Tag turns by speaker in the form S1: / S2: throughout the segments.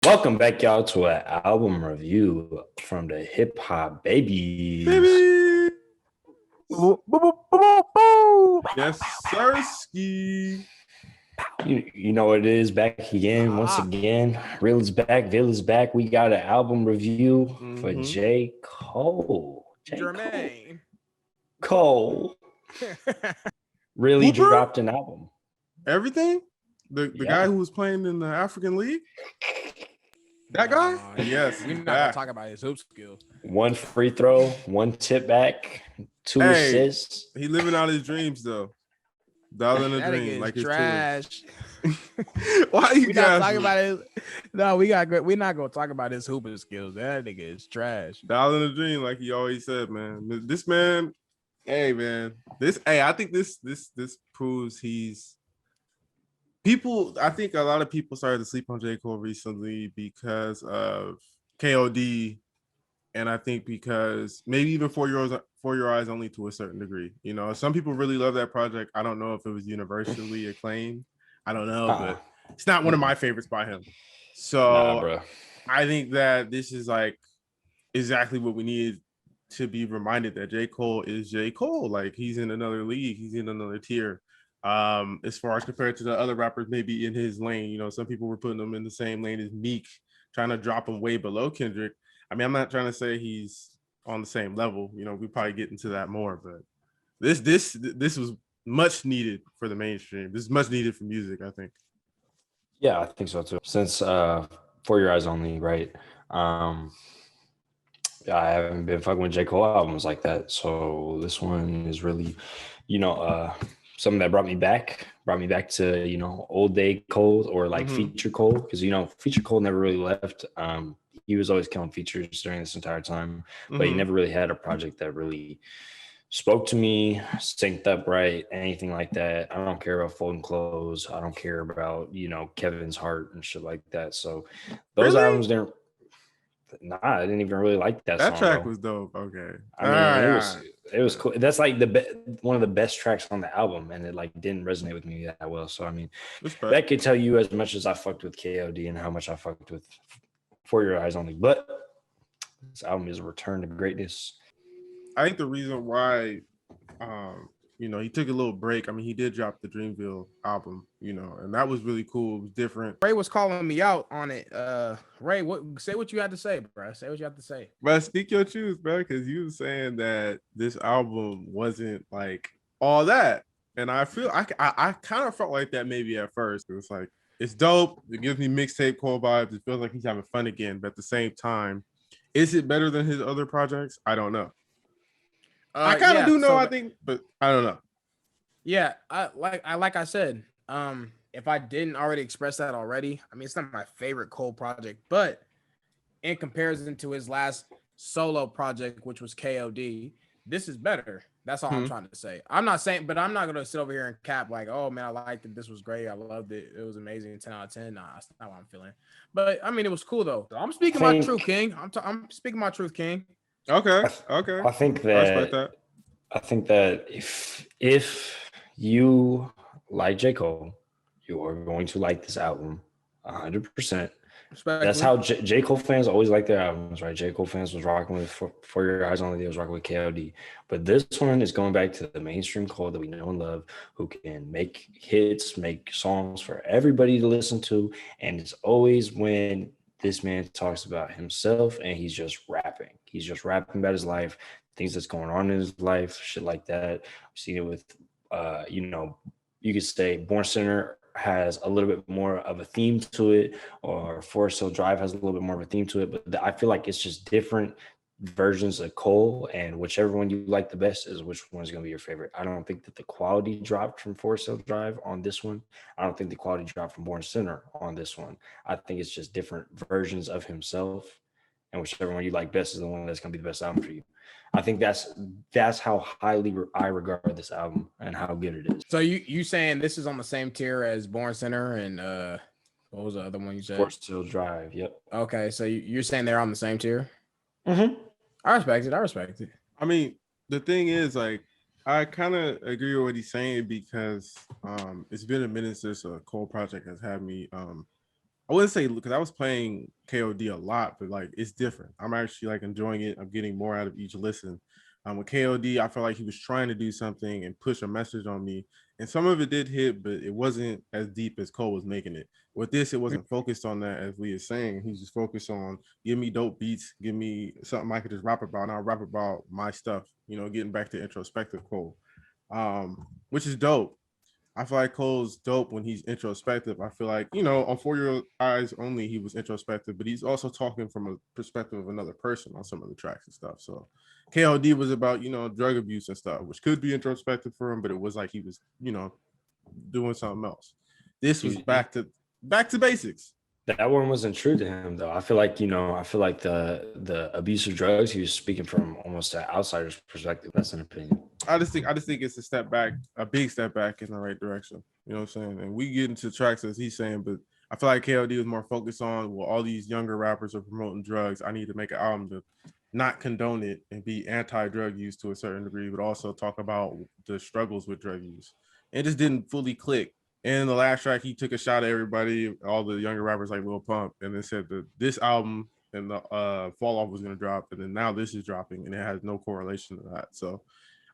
S1: Welcome back, y'all, to an album review from the Hip Hop Babies.
S2: Baby.
S3: Boo, boo, boo, boo, boo, boo.
S2: Yes, sir. Ski.
S1: You know what it is, back again, once again. Real is back, Vil is back. We got an album review for J. Cole.
S3: Jermaine.
S1: Cole really
S2: Hooper?
S1: dropped an album.
S2: Everything? The guy who was playing in the African League? That guy? Yes.
S3: We're not gonna talk about his hoop skills.
S1: One free throw, one tip back, two assists.
S2: He living out his dreams though. Dialing a dream like his
S3: trash.
S2: Why you guys
S3: talking about it? No, we're not gonna talk about his hooping skills. That nigga is trash.
S2: Dialing a dream, like he always said, man. This man, I think this proves he's people. I think a lot of people started to sleep on J. Cole recently because of KOD. And I think because maybe even For Your Eyes Only to a certain degree. You know, some people really love that project. I don't know if it was universally acclaimed. I don't know, but it's not one of my favorites by him. So I think that this is like exactly what we need to be reminded that J. Cole is J. Cole. Like he's in another league. He's in another tier. As far as compared to the other rappers maybe in his lane. You know, some people were putting him in the same lane as Meek, trying to drop him way below Kendrick. I mean, I'm not trying to say he's on the same level. You know, we probably get into that more, but this was much needed for the mainstream. This is much needed for music, I think.
S1: Yeah, I think so too. Since For Your Eyes Only, right? I haven't been fucking with J. Cole albums like that. So this one is really, something that brought me back to, old day Cole or like feature Cole. Because, feature Cole never really left. He was always killing features during this entire time, but he never really had a project that really spoke to me, synced up right, anything like that. I don't care about Folding Clothes. I don't care about, Kevin's Heart and shit like that. So those albums didn't. Nah, I didn't even really like that song.
S2: That track was dope. Okay.
S1: I mean, it was cool. That's like one of the best tracks on the album, and it like didn't resonate with me that well. So I mean, that could tell you as much as I fucked with KOD and how much I fucked with For Your Eyes Only. But this album is a return to greatness.
S2: I think the reason why, he took a little break. I mean, he did drop the Dreamville album, and that was really cool. It was different.
S3: Ray was calling me out on it. Ray, say what you had to say, bro. Say what you have to say.
S2: But speak your truth, bro, because you were saying that this album wasn't like all that, and I feel I kind of felt like that maybe at first. It was like it's dope. It gives me mixtape Cole vibes. It feels like he's having fun again. But at the same time, is it better than his other projects? I don't know. I kind of do know, I think, but I don't know.
S3: Yeah, I said, if I didn't already express that already, I mean, it's not my favorite Cole project, but in comparison to his last solo project, which was KOD, this is better. That's all I'm trying to say. I'm not saying, but I'm not going to sit over here and cap like, oh man, I liked it. This was great. I loved it. It was amazing. 10 out of 10. Nah, that's not what I'm feeling. But I mean, it was cool though. I'm speaking my truth, King. I'm speaking my truth, King.
S2: Okay.
S1: I think that. I think that if you like J. Cole, you are going to like this album 100%. That's how J. Cole fans always like their albums, right? J. Cole fans was rocking with For Your Eyes Only, they was rocking with KOD. But this one is going back to the mainstream Cole that we know and love, who can make hits, make songs for everybody to listen to. And it's always when this man talks about himself and he's just rapping. He's just rapping about his life, things that's going on in his life, shit like that. I've seen it with, you could say Born Sinner has a little bit more of a theme to it, or Forest Hill Drive has a little bit more of a theme to it. But I feel like it's just different versions of Cole, and whichever one you like the best is which one is going to be your favorite. I don't think that the quality dropped from Forest Hill Drive on this one. I don't think the quality dropped from Born Sinner on this one. I think it's just different versions of himself, and whichever one you like best is the one that's going to be the best album for you. I think that's how highly I regard this album and how good it is.
S3: So you saying this is on the same tier as Born Sinner and what was the other one you said?
S1: Forest Hill Drive. Yep.
S3: Okay, so you're saying they're on the same tier?
S1: Mm-hmm.
S3: I respect it.
S2: I mean, the thing is, like, I kind of agree with what he's saying because it's been a minute since a Cole project has had me I wouldn't say because I was playing KOD a lot, but like it's different. I'm actually like enjoying it. I'm getting more out of each listen. With KOD, I felt like he was trying to do something and push a message on me, and some of it did hit, but it wasn't as deep as Cole was making it. With this, it wasn't focused on that, as Lee is saying. He's just focused on give me dope beats, give me something I could just rap about, and I'll rap about my stuff. Getting back to introspective Cole, which is dope. I feel like Cole's dope when he's introspective. I feel like, on For Your Eyes Only, he was introspective, but he's also talking from a perspective of another person on some of the tracks and stuff. So KOD was about, drug abuse and stuff, which could be introspective for him, but it was like he was, doing something else. This was back to basics.
S1: That one wasn't true to him though. I feel like, the abuse of drugs, he was speaking from almost an outsider's perspective. That's an opinion.
S2: I just think it's a step back, a big step back in the right direction. You know what I'm saying? And we get into tracks as he's saying, but I feel like KOD was more focused on, well, all these younger rappers are promoting drugs. I need to make an album to not condone it and be anti-drug use to a certain degree, but also talk about the struggles with drug use. It just didn't fully click. And in the last track, he took a shot at everybody, all the younger rappers like Lil Pump, and then said that this album and the Fall Off was going to drop, and then now this is dropping, and it has no correlation to that. So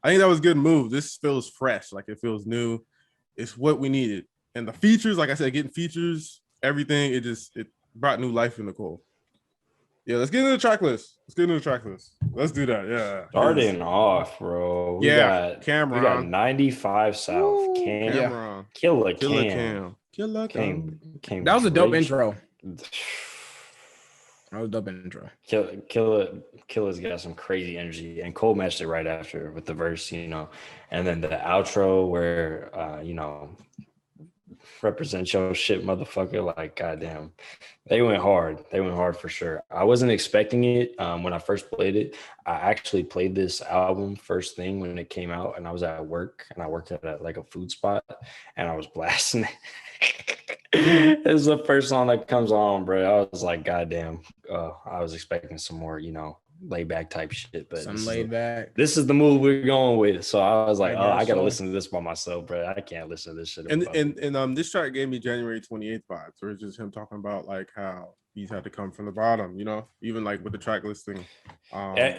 S2: I think that was a good move. This feels fresh, like it feels new. It's what we needed. And the features, like I said, getting features, everything, it brought new life into Cole. Yeah, let's get into the track list. Let's do that. Yeah.
S1: Starting off, bro. We got
S2: Cameron.
S1: We got 95 South.
S2: Cameron.
S1: Killer
S2: Cam.
S3: That was a dope intro.
S1: Killer's got some crazy energy, and Cole matched it right after with the verse, and then the outro where represent your shit, motherfucker. Like, goddamn, they went hard for sure. I wasn't expecting it when I first played it. I actually played this album first thing when it came out, and I was at work, and I worked at a food spot, and I was blasting it. This is the first song that comes on, bro. I was like, goddamn. I was expecting some more, laid back type shit, but this is the move we're going with. So I was like, I gotta listen to this by myself, bro. I can't listen to this shit.
S2: And this track gave me January 28th vibes, where it's just him talking about like how he's had to come from the bottom, even like with the track listing.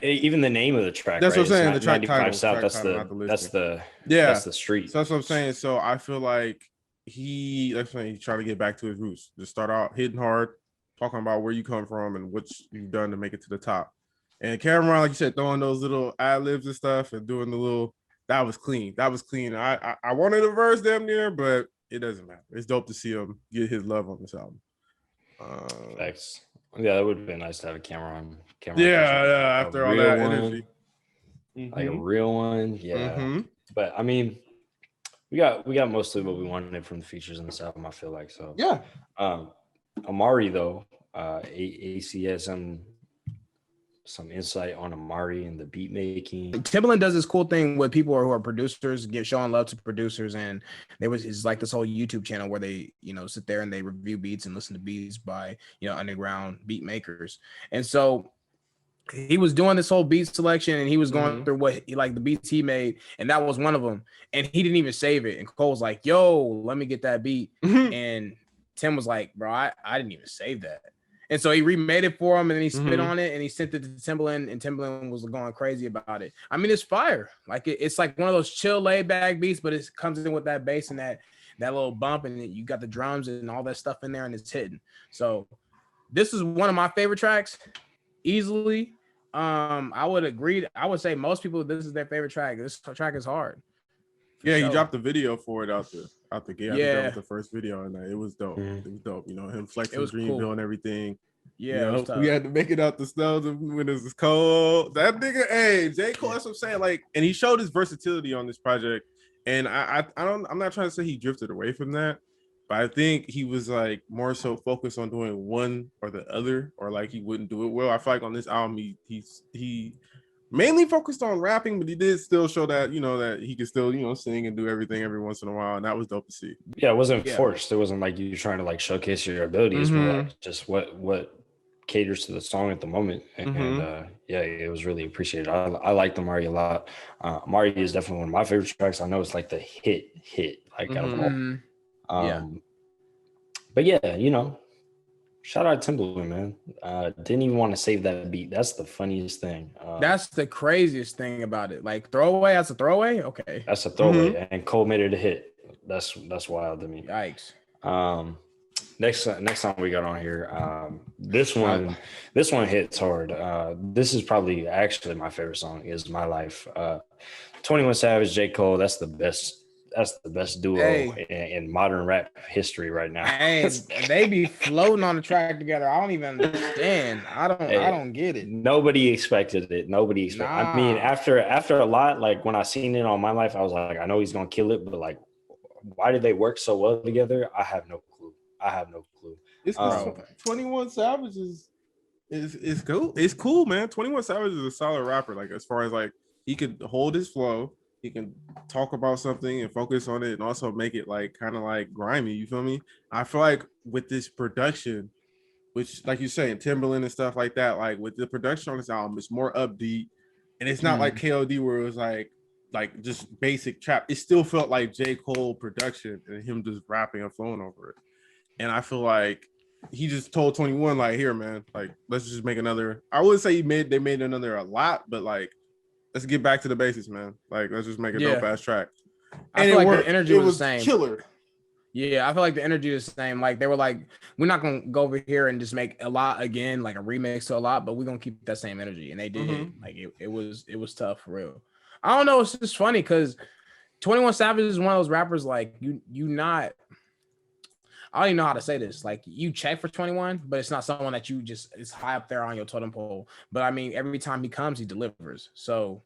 S1: Even the name of the track.
S2: That's
S1: right?
S2: what I'm saying. The track
S1: 95
S2: title.
S1: South.
S2: That's
S1: the street.
S2: So that's what I'm saying. So I feel like he tried to get back to his roots. Just start out hitting hard, talking about where you come from and what you've done to make it to the top. And Cameron, like you said, throwing those little ad-libs and stuff and doing the little, that was clean. I wanted a verse damn near, but it doesn't matter. It's dope to see him get his love on this album.
S1: Thanks. Yeah, that would have been nice to have a Cameron
S2: after all that energy.
S1: Like a real one. Yeah. But I mean, we got mostly what we wanted from the features in this album, I feel like. So
S2: yeah.
S1: Amari though, ACS some insight on Amari and the beat making.
S3: Timbaland does this cool thing with people who are producers, showing love to producers, and it's like this whole YouTube channel where they sit there and they review beats and listen to beats by underground beat makers. And so he was doing this whole beat selection, and he was going through the beats he made, and that was one of them. And he didn't even save it. And Cole was like, "Yo, let me get that beat." And Tim was like, "Bro, I didn't even save that." And so he remade it for him, and then he spit on it, and he sent it to Timbaland, and Timbaland was going crazy about it. I mean, it's fire. Like it's like one of those chill, laid back beats, but it comes in with that bass and that little bump, and you got the drums and all that stuff in there, and it's hitting. So this is one of my favorite tracks, easily. I would agree. I would say most people, this is their favorite track. This track is hard.
S2: Yeah, he dropped the video for it out the gate.
S3: Yeah,
S2: that was the first video, and it was dope. It was dope. Him flexing Dreamville
S3: cool.
S2: and everything.
S3: Yeah,
S2: we had to make it out the snow when it was cold. That nigga, hey, J. Cole. That's what I'm saying. Like, and he showed his versatility on this project. And I'm not trying to say he drifted away from that, but I think he was like more so focused on doing one or the other, or like he wouldn't do it well. I feel like on this album, he mainly focused on rapping, but he did still show that, that he could still, sing and do everything every once in a while. And that was dope to see.
S1: Yeah, it wasn't forced. It wasn't like you trying to like showcase your abilities, but like just what caters to the song at the moment. And it was really appreciated. I liked Amari a lot. Amari is definitely one of my favorite tracks. I know it's like the hit like out of all. But yeah, Shout out Timberland, man. Didn't even want to save that beat. That's the funniest thing.
S3: That's the craziest thing about it. Like throwaway, that's a throwaway. Okay,
S1: that's a throwaway, and Cole made it a hit. That's wild to me.
S3: Yikes.
S1: Next song we got on here. This one hits hard. This is probably actually my favorite song. Is My Life. 21 Savage, J. Cole. That's the best duo in modern rap history right now.
S3: Hey, they be floating on the track together. I don't even understand. I don't get it.
S1: Nobody expected it. Nah. I mean, after a lot, like when I seen it on My Life, I was like, I know he's gonna kill it, but like, why did they work so well together? I have no clue.
S2: It's 21 Savage is cool. It's cool, man. 21 Savage is a solid rapper. Like as far as like he could hold his flow. He can talk about something and focus on it and also make it like kind of like grimy. You feel me? I feel like with this production, which like you saying, Timberland and stuff like that, like with the production on this album, it's more upbeat. And it's not like KOD where it was like just basic trap. It still felt like J. Cole production and him just rapping and flowing over it. And I feel like he just told 21, like, here, man, like, let's just make another. I wouldn't say they made another a lot, but like, let's get back to the basics, man. Like, let's just make a dope ass track.
S3: I feel like the energy was the same.
S2: Killer.
S3: Yeah, I feel like the energy is the same. Like they were like, we're not gonna go over here and just make a lot again, like a remix to a lot, but we're gonna keep that same energy. And they did. Like it was tough for real. I don't know. It's just funny because 21 Savage is one of those rappers like you not. I don't even know how to say this. Like you check for 21, but it's not someone that you just is high up there on your totem pole. But I mean, every time he comes, he delivers. So,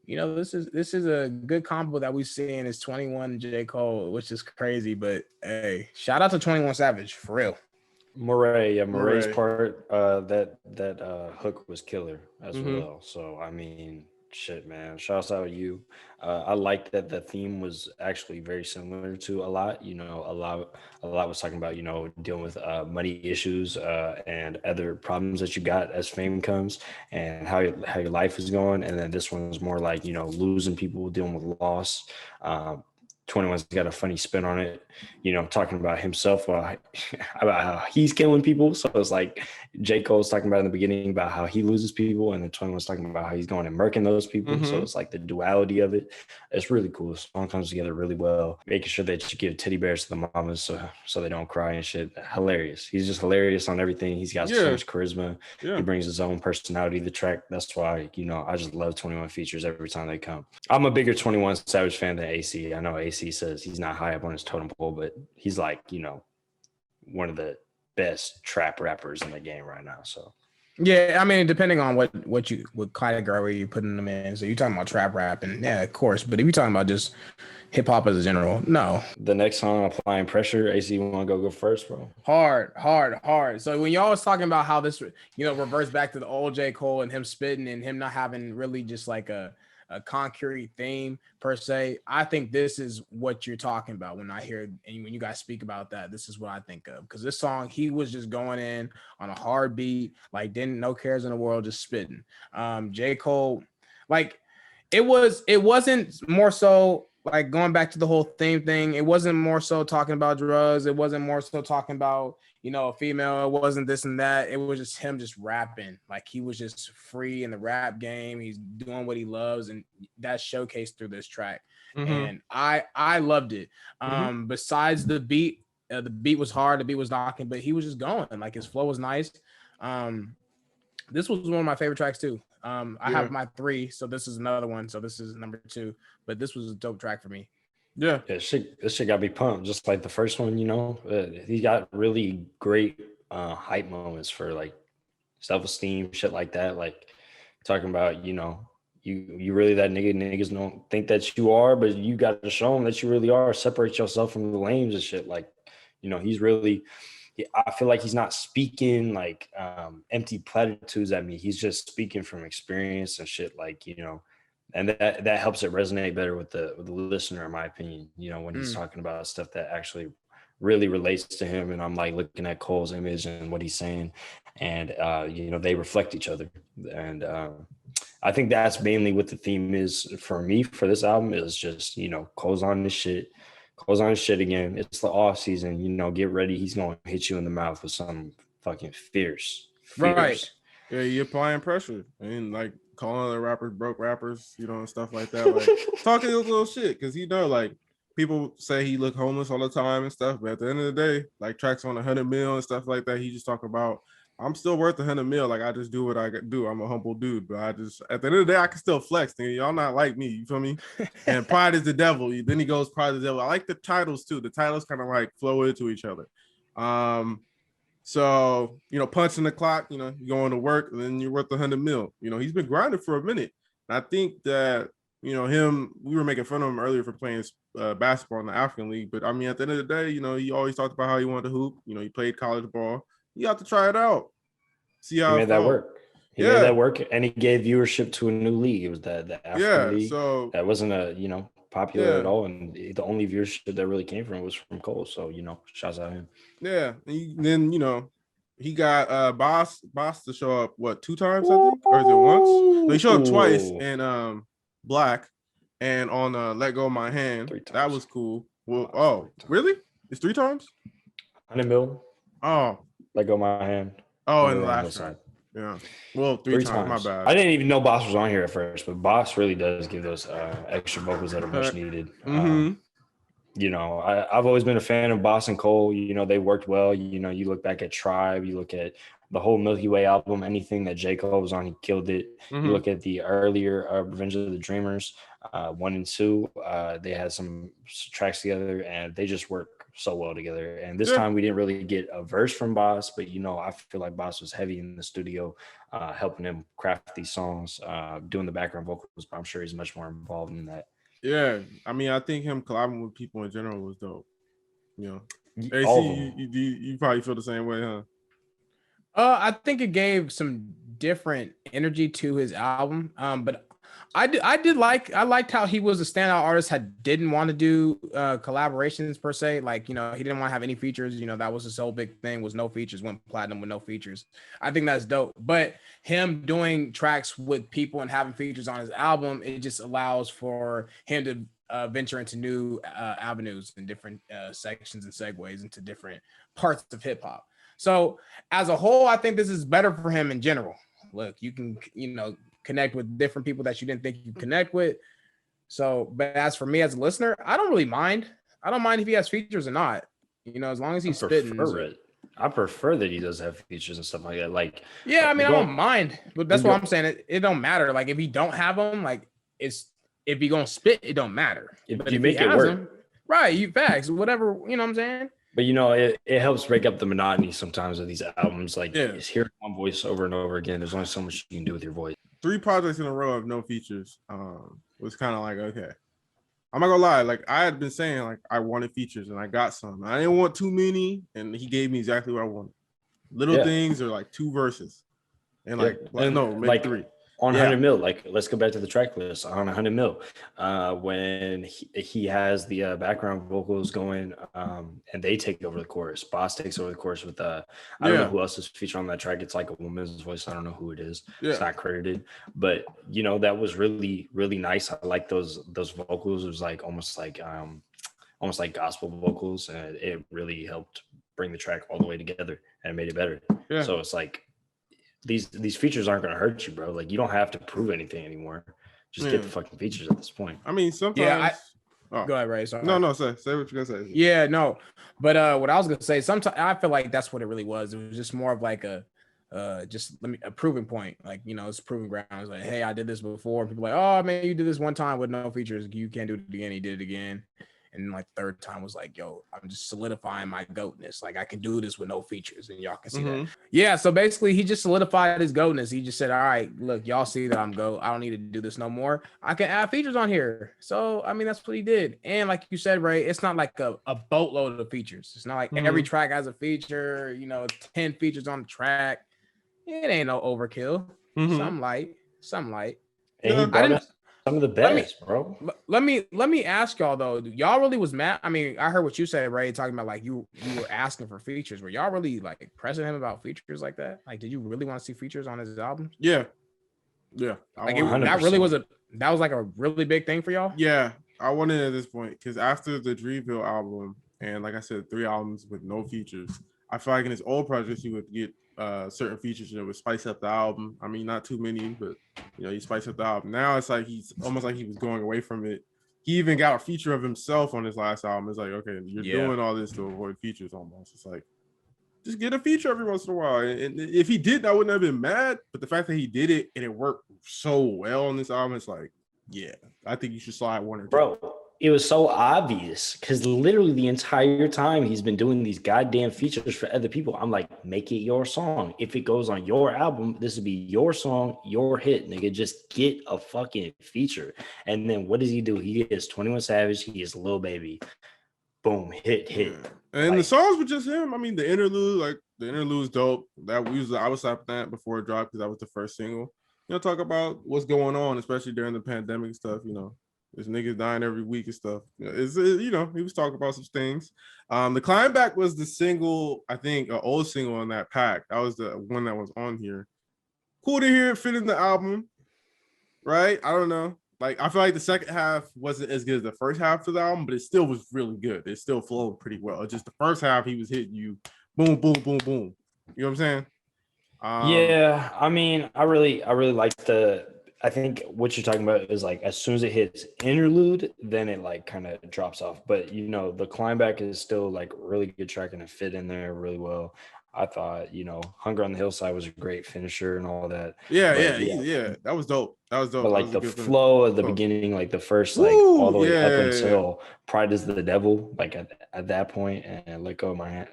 S3: you know, this is a good combo that we see in is 21 J. Cole, which is crazy. But hey, shout out to 21 Savage for real.
S1: Moray's part, that hook was killer as well. So I mean, shit, man. Shouts out to you. I like that the theme was actually very similar to a lot. You know, a lot was talking about, you know, dealing with money issues and other problems that you got as fame comes, and how your life is going. And then this one was more like, you know, losing people, dealing with loss. 21's got a funny spin on it, you know, talking about himself, about how he's killing people. So it's like J. Cole's talking about in the beginning about how he loses people, and then 21's talking about how he's going and murking those people. So it's like the duality of it. It's really cool. The song comes together really well, making sure that you give teddy bears to the mamas so they don't cry and shit. Hilarious. He's just hilarious on everything. He's got so much charisma. He brings his own personality to the track. That's why, you know, I just love 21 features every time they come. I'm a bigger 21 Savage fan than AC. I know AC says he's not high up on his totem pole, but he's like, you know, one of the best trap rappers in the game right now. So
S3: yeah, I mean, depending on what category you're putting them in. So you're talking about trap rap, and yeah, of course. But if you're talking about just hip hop as a general, no.
S1: The next song, Applying Pressure. AC, you want to go first, bro?
S3: Hard. So when y'all was talking about how this, you know, reverts back to the old J. Cole and him spitting and him not having really just like a concrete theme per se, I think this is what you're talking about when I hear and when you guys speak about that. This is what I think of, because this song, he was just going in on a hard beat, like no cares in the world, just spitting. J. Cole, like it wasn't more so like going back to the whole theme thing. It wasn't more so talking about drugs. It wasn't more so talking about, you know, a female. It wasn't this and that. It was just him just rapping. Like he was just free in the rap game. He's doing what he loves, and that's showcased through this track. And I loved it. Besides the beat was hard. The beat was knocking, but he was just going. Like his flow was nice. This was one of my favorite tracks too. I have my 3, so this is another one. So this is number 2, but this was a dope track for me.
S2: Yeah,
S1: this shit got me pumped, just like the first one. You know, he got really great hype moments for like self-esteem, shit like that. Like talking about, you know, you really that nigga. Niggas don't think that you are, but you got to show them that you really are. Separate yourself from the lames and shit. Like, you know, he's really. I feel like he's not speaking like empty platitudes at me. He's just speaking from experience and shit. Like, you know. And that helps it resonate better with the listener, in my opinion, you know, when he's talking about stuff that actually really relates to him. And I'm like looking at Cole's image and what he's saying, and, you know, they reflect each other. And I think that's mainly what the theme is for me for this album, is just, you know, Cole's on his shit again. It's the off season, you know, get ready. He's going to hit you in the mouth with some fucking fierce.
S3: Right.
S2: Yeah, you're applying pressure and like calling other rappers broke rappers, you know, and stuff like that. Like talking his little shit because like people say he look homeless all the time and stuff, but at the end of the day, like tracks on 100 mil and stuff like that, he just talk about I'm still worth 100 mil. Like I just do what I do. I'm a humble dude, but I just at the end of the day I can still flex. Nigga. Y'all not like me. You feel me? And pride is the devil. Then he goes pride is the devil. I like the titles too. The titles kind of like flow into each other. So, you know, punching the clock, you know, you going to work and then you're worth 100 mil. You know, he's been grinding for a minute. And I think that, you know, we were making fun of him earlier for playing basketball in the African League. But I mean, at the end of the day, you know, he always talked about how he wanted to hoop. You know, he played college ball. You have to try it out. See how
S1: he made that work. He made that work, and he gave viewership to a new league. It was the African League.
S2: So
S1: that wasn't popular at all, and the only viewership that really came from it was from Cole. So you know, shouts out him.
S2: Yeah, and then you know he got Boss to show up 2 times I think, or is it once? No, he showed up twice in Black and on Let Go of My Hand. That was cool. Well, really? It's 3 times?
S1: 100 mil.
S2: Oh,
S1: Let Go of My Hand.
S2: Oh, in the last side. Yeah. Well, 3 times. My bad.
S1: I didn't even know Boss was on here at first, but Boss really does give those extra vocals that are much needed. You know, I've always been a fan of Boss and Cole. You know, they worked well. You know, you look back at Tribe, you look at the whole Milky Way album, anything that J. Cole was on, he killed it. You look at the earlier Revenge of the Dreamers, 1 and 2, they had some tracks together and they just work so well together. And this time we didn't really get a verse from Boss, but you know, I feel like Boss was heavy in the studio, helping him craft these songs, doing the background vocals, but I'm sure he's much more involved in that.
S2: Yeah, I mean, I think him collabing with people in general was dope. You know, AC, you probably feel the same way, huh?
S3: I think it gave some different energy to his album. But I liked how he was a standout artist. Didn't want to do collaborations per se. Like, you know, he didn't want to have any features. You know, that was his whole big thing, was no features, went platinum with no features. I think that's dope. But him doing tracks with people and having features on his album, it just allows for him to venture into new avenues and different sections and segues into different parts of hip hop. So as a whole, I think this is better for him in general. Look, you can, you know, connect with different people that you didn't think you connect with. So, but as for me as a listener, I don't really mind. I don't mind if he has features or not. You know, as long as he's spitting.
S1: I prefer that he does have features and stuff like that. Like,
S3: yeah, I mean, I don't mind, but that's what I'm saying. It don't matter. Like, if he don't have them, like, if he gonna spit, it don't matter.
S1: If you make it work,
S3: them, right? You facts, whatever. You know what I'm saying?
S1: But you know, it helps break up the monotony sometimes of these albums. Like, it's hearing one voice over and over again. There's only so much you can do with your voice.
S2: 3 projects in a row of no features was kind of like, okay. I'm not gonna lie, like I had been saying, like I wanted features and I got some. I didn't want too many, and he gave me exactly what I wanted. Little things are like 2 verses, and maybe 3.
S1: On 100 mil, like let's go back to the track list on 100 mil. When he has the background vocals going, and they take over the chorus. Boss takes over the chorus with I don't know who else is featured on that track. It's like a woman's voice. I don't know who it is. It's not credited, but you know that was really, really nice. I like those vocals. It was like almost like gospel vocals, and it really helped bring the track all the way together and made it better. Yeah. So it's like, these features aren't going to hurt you, bro. Like, you don't have to prove anything anymore. Just get the fucking features at this point.
S2: I mean, sometimes.
S3: Go ahead, Ray. Sorry.
S2: No, say what you're gonna say.
S3: Yeah, no. But what I was gonna say, sometimes I feel like that's what it really was. It was just more of like a proving point. Like, you know, it's proving ground. It's like, hey, I did this before. And people are like, oh man, you did this one time with no features. You can't do it again. He did it again. And like third time was like, yo, I'm just solidifying my goatness. Like I can do this with no features, and y'all can see that. Yeah. So basically, he just solidified his goatness. He just said, all right, look, y'all see that I'm GOAT. I don't need to do this no more. I can add features on here. So I mean, that's what he did. And like you said, Ray, it's not like a boatload of features. It's not like every track has a feature. You know, 10 features on the track. It ain't no overkill. Some light.
S1: And some of the best, bro.
S3: Let me ask y'all though. Y'all really was mad? I mean, I heard what you said, Ray, talking about like you were asking for features. Were y'all really like pressing him about features like that? Like, did you really want to see features on his album?
S2: Yeah.
S3: Like that was like a really big thing for y'all.
S2: Yeah, I wanted at this point because after the Dreamville album and like I said, 3 albums with no features, I feel like in his old projects, he would get certain features that would spice up the album. I mean, not too many, but he spiced up the album. Now it's like he's almost like he was going away from it. He even got a feature of himself on his last album. It's like, okay, you're doing all this to avoid features almost. It's like, just get a feature every once in a while. And if he didn't, I wouldn't have been mad. But the fact that he did it and it worked so well on this album, it's like, yeah, I think you should slide one or two.
S1: Bro, it was so obvious because literally the entire time he's been doing these goddamn features for other people. I'm like, make it your song. If it goes on your album, this would be your song, your hit, nigga. Just get a fucking feature. And then what does he do? He gets 21 Savage. He is Lil Baby. Boom, hit.
S2: And the songs were just him. I mean, the interlude is dope. I was slapping that before it dropped because that was the first single. Talk about what's going on, especially during the pandemic stuff. There's niggas dying every week and stuff. He was talking about some things. The Climb Back was the single, I think, an old single on that pack. That was the one that was on here. Cool to hear it fit in the album, right? I don't know. Like, I feel like the second half wasn't as good as the first half of the album, but it still was really good. It still flowed pretty well. It's just the first half, he was hitting you, boom, boom, boom, boom. You know what I'm saying?
S1: Yeah, I mean, I really like I think what you're talking about is like as soon as it hits interlude, then it like kind of drops off. But the Climb Back is still like really good track and it fit in there really well. I thought, Hunger on the Hillside was a great finisher and all that.
S2: Yeah. That was dope. But
S1: like the flow of the beginning, like the first, like all the way up until Pride is the Devil, like at that point, and Let Go of My Hand.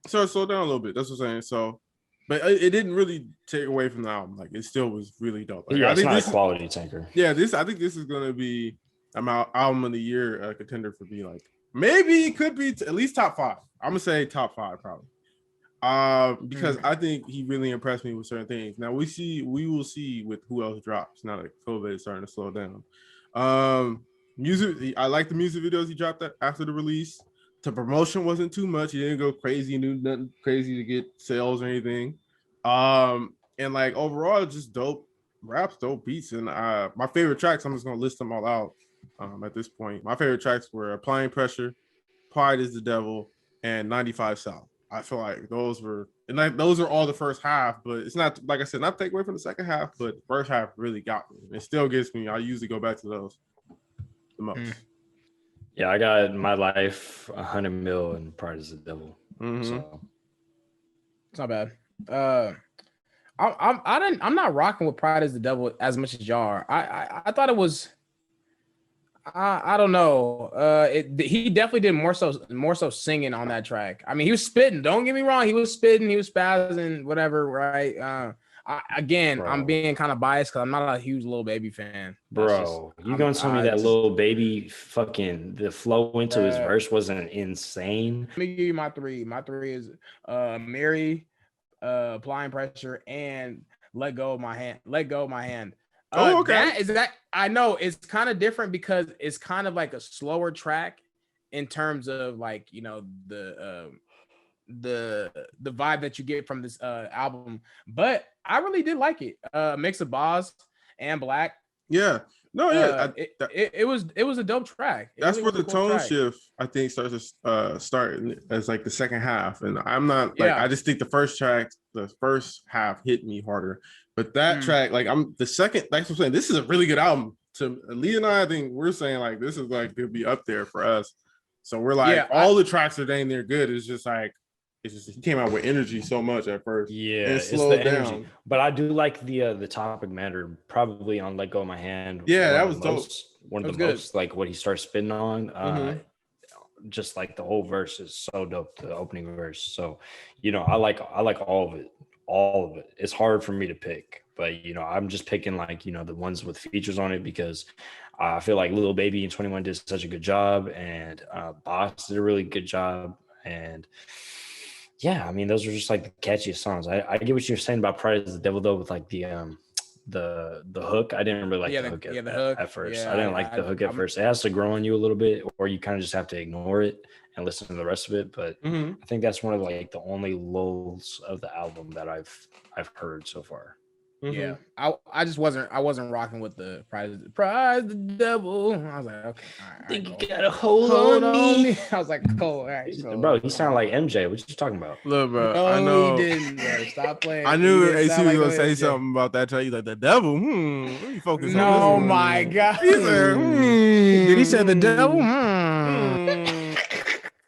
S2: So slow down a little bit. That's what I'm saying. So, but it didn't really take away from the album. Like it still was really dope. Like,
S1: I think it's not a quality tanker.
S2: Yeah, I think this is gonna be an album of the year contender for me. Like maybe it could be at least top 5. I'm gonna say top 5 probably. Because I think he really impressed me with certain things. Now we will see with who else drops now that COVID is starting to slow down. Music, I like the music videos he dropped after the release. The promotion wasn't too much. He didn't go crazy, do nothing crazy to get sales or anything. And like overall, just dope raps, dope beats. And my favorite tracks, I'm just gonna list them all out. At this point, my favorite tracks were Applying Pressure, Pride is the Devil, and 95 South. I feel like those are all the first half, but it's not, like I said, not take away from the second half, but the first half really got me. It still gets me. I usually go back to those the most.
S1: Yeah, I got My Life, 100 Mil, and Pride is the Devil.
S3: So it's not bad. I'm not rocking with Pride is the Devil as much as y'all are. I thought it was. I don't know. He definitely did more so singing on that track. I mean, he was spitting. Don't get me wrong. He was spitting. He was spazzing. Whatever. Right. I'm being kind of biased because I'm not a huge Lil Baby fan.
S1: Bro, you gonna tell me that Lil Baby fucking the flow into his verse wasn't insane?
S3: Let me give you my 3. My 3 is Mary, Applying Pressure, and Let Go of My Hand. Let Go of My Hand. Okay. I know it's kind of different because it's kind of like a slower track in terms of like the vibe that you get from this album, but I really did like it. Mix of Boz and Black.
S2: Yeah. No, yeah.
S3: It was a dope track.
S2: That's where the tone shift I think starts to start as like the second half, and I'm not like I just think the first half hit me harder. But that track, like I'm the second, like I'm saying, this is a really good album. To Lee and I think we're saying like this is like it'll be up there for us. So we're like all the tracks are dang near good. It's just he came out with energy so much at first.
S1: Yeah, and it slowed down. Energy. But I do like the Topic Matter probably on Let Go of My Hand.
S2: Yeah, that was dope.
S1: One of the most like what he starts spitting on. Just like the whole verse is so dope. The opening verse. So I like all of it. All of it. It's hard for me to pick, but I'm just picking like the ones with features on it because I feel like Lil Baby and 21 did such a good job, and Boss did a really good job, and yeah, I mean those are just like the catchiest songs. I get what you're saying about Pride is the Devil though, with like the hook. I didn't really like the hook at first. I didn't like the hook at first. It has to grow on you a little bit, or you kind of just have to ignore it and listen to the rest of it. But I think that's one of like the only lulls of the album that I've heard so far.
S3: Yeah, I just wasn't rocking with the prize the devil. I was like, okay, all right,
S1: Think
S3: cool.
S1: you got a hold on me.
S3: I was like, cool, all right, cool.
S1: Bro, he sound like MJ. What you talking about?
S2: Look, bro,
S3: No,
S2: I know.
S3: he didn't, bro. Stop playing.
S2: I knew
S3: He didn't
S2: AC
S3: sound
S2: was
S3: like
S2: gonna
S3: no
S2: say
S3: MJ.
S2: something about that. He's like the devil. Let me focus on this
S3: No,
S2: one.
S3: my God.
S2: He said,
S3: Did he say the devil?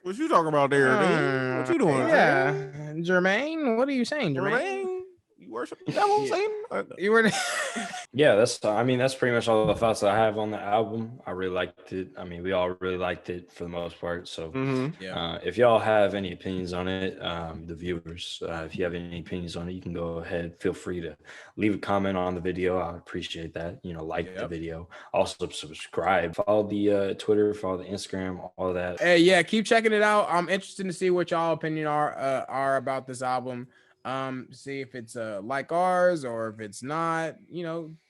S2: What you talking about there, man? What you doing?
S3: Yeah,
S2: man?
S3: Jermaine. What are you saying, Jermaine?
S2: Jermaine, you worship the devil,
S3: Yeah.
S2: Satan?
S3: You were.
S1: Yeah, that's pretty much all the thoughts that I have on the album. I really liked it. I mean, we all really liked it for the most part. So
S3: Yeah.
S1: if y'all have any opinions on it, the viewers, if you have any opinions on it, you can go ahead. Feel free to leave a comment on the video. I appreciate that. Like the video. Also subscribe. Follow the Twitter, follow the Instagram, all of that.
S3: Hey, yeah, keep checking it out. I'm interested to see what y'all opinion are about this album. See if it's like ours or if it's not.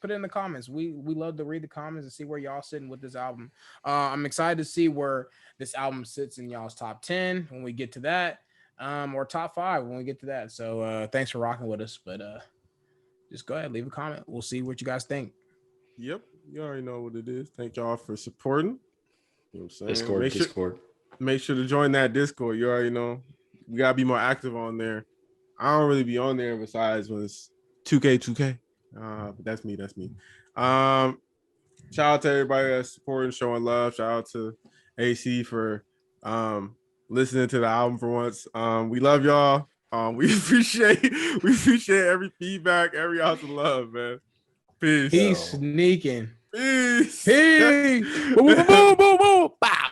S3: Put it in the comments. We love to read the comments and see where y'all sitting with this album. I'm excited to see where this album sits in y'all's top 10 when we get to that, or top 5 when we get to that. So thanks for rocking with us, but just go ahead, leave a comment. We'll see what you guys think.
S2: Yep, you already know what it is. Thank y'all for supporting. You know what I'm saying?
S1: Discord.
S2: Make sure to join that Discord. You already know. We gotta be more active on there. I don't really be on there besides when it's 2K. But that's me. Shout out to everybody that's supporting, showing love. Shout out to AC for listening to the album for once. We love y'all. We appreciate every feedback, every ounce of love, man. Peace.
S3: He's sneaking.
S2: Peace.
S3: Peace. Boom, boom, boom, boom, boom. Bye.